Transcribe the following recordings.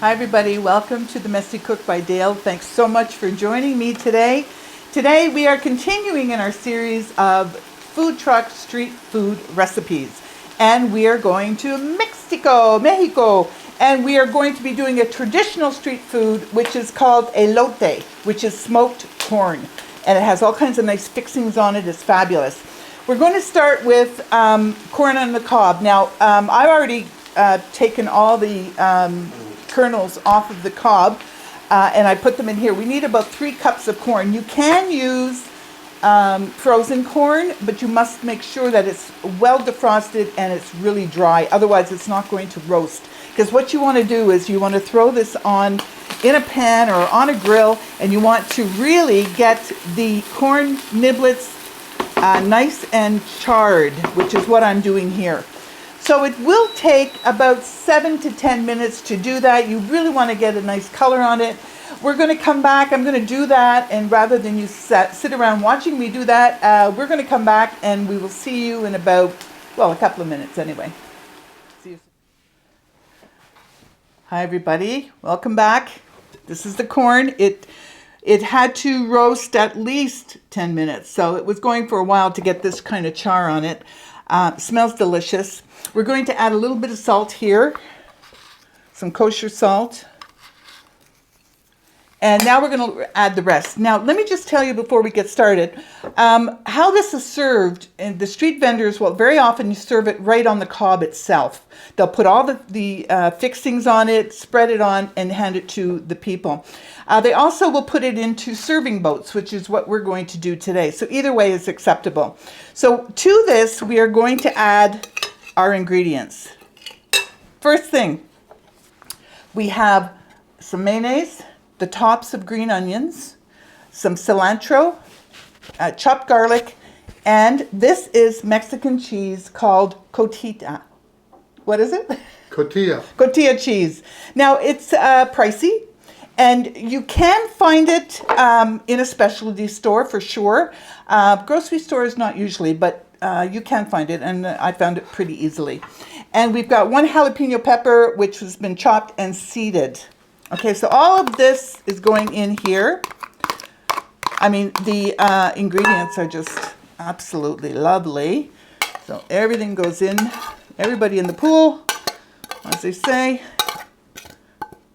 Hi everybody, welcome to the Messy Cook by Dale. Thanks so much for joining me today. Today we are continuing in our series of food truck street food recipes. And we are going to Mexico, and we are going to be doing a traditional street food which is called elote, which is smoked corn. And it has all kinds of nice fixings on it. It's fabulous. We're going to start with corn on the cob. Now, I've already taken all the kernels off of the cob and I put them in here. We need about 3 cups of corn. You can use frozen corn, but you must make sure that it's well defrosted and it's really dry. Otherwise, it's not going to roast. Because what you want to do is you want to throw this on in a pan or on a grill, and you want to really get the corn niblets nice and charred, which is what I'm doing here. So it will take about 7 to 10 minutes to do that. You really want to get a nice color on it. We're going to come back. I'm going to do that, and rather than you sit around watching me do that, we're going to come back and we will see you in about, well, a couple of minutes anyway. See you soon. Hi everybody, welcome back. This is the corn. It had to roast at least 10 minutes, so it was going for a while to get this kind of char on it. Smells delicious. We're going to add a little bit of salt here, some kosher salt. And now we're going to add the rest. Now, let me just tell you before we get started, how this is served. And the street vendors, well, very often you serve it right on the cob itself. They'll put all the fixings on it, spread it on, and hand it to the people. They also will put it into serving boats, which is what we're going to do today. So either way is acceptable. So to this, we are going to add our ingredients. First thing, we have some mayonnaise, the tops of green onions, some cilantro, chopped garlic, and this is Mexican cheese called Cotija. What is it? Cotija. Cotija cheese. Now, it's pricey, and you can find it in a specialty store for sure. Grocery stores, not usually, but you can find it, and I found it pretty easily. And we've got 1 jalapeno pepper, which has been chopped and seeded. Okay, so all of this is going in here. I mean, the ingredients are just absolutely lovely. So everything goes in. Everybody in the pool, as they say.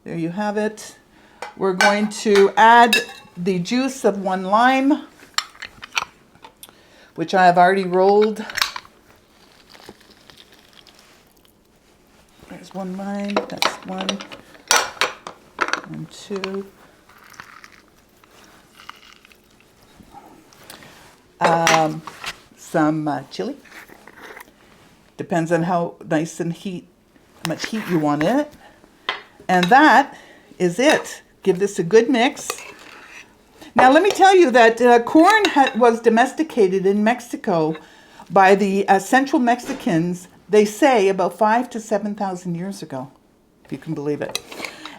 There you have it. We're going to add the juice of 1 lime, which I have already rolled. There's 1 lime. That's 1. And 2. Some chili. Depends on how nice and much heat you want in it. And that is it. Give this a good mix. Now let me tell you that corn was domesticated in Mexico by the Central Mexicans, they say about 5,000 to 7,000 years ago, if you can believe it.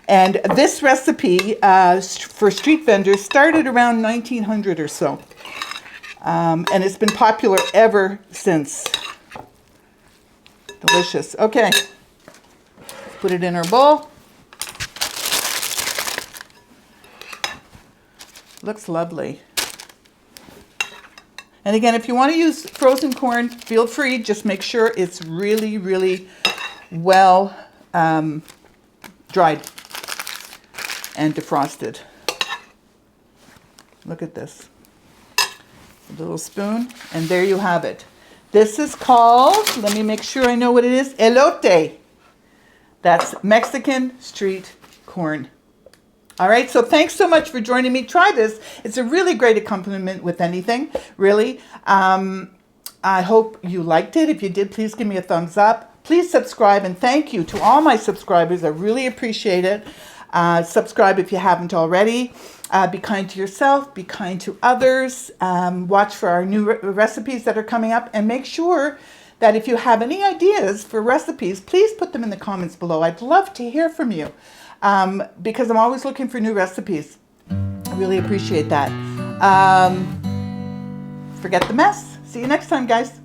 And this recipe for street vendors started around 1900 or so. And it's been popular ever since. Delicious. Okay. Put it in our bowl. Looks lovely. And again, if you want to use frozen corn, feel free. Just make sure it's really, really well dried and defrosted. Look at this. A little spoon, and there you have it. This is called, let me make sure I know what it is, elote. That's Mexican street corn. All right, so thanks so much for joining me. Try this. It's a really great accompaniment with anything, really. I hope you liked it. If you did, please give me a thumbs up. Please subscribe, and thank you to all my subscribers. I really appreciate it. Subscribe if you haven't already. Be kind to yourself. Be kind to others. Watch for our new recipes that are coming up. And make sure that if you have any ideas for recipes, please put them in the comments below. I'd love to hear from you because I'm always looking for new recipes. I really appreciate that. Forget the mess. See you next time, guys.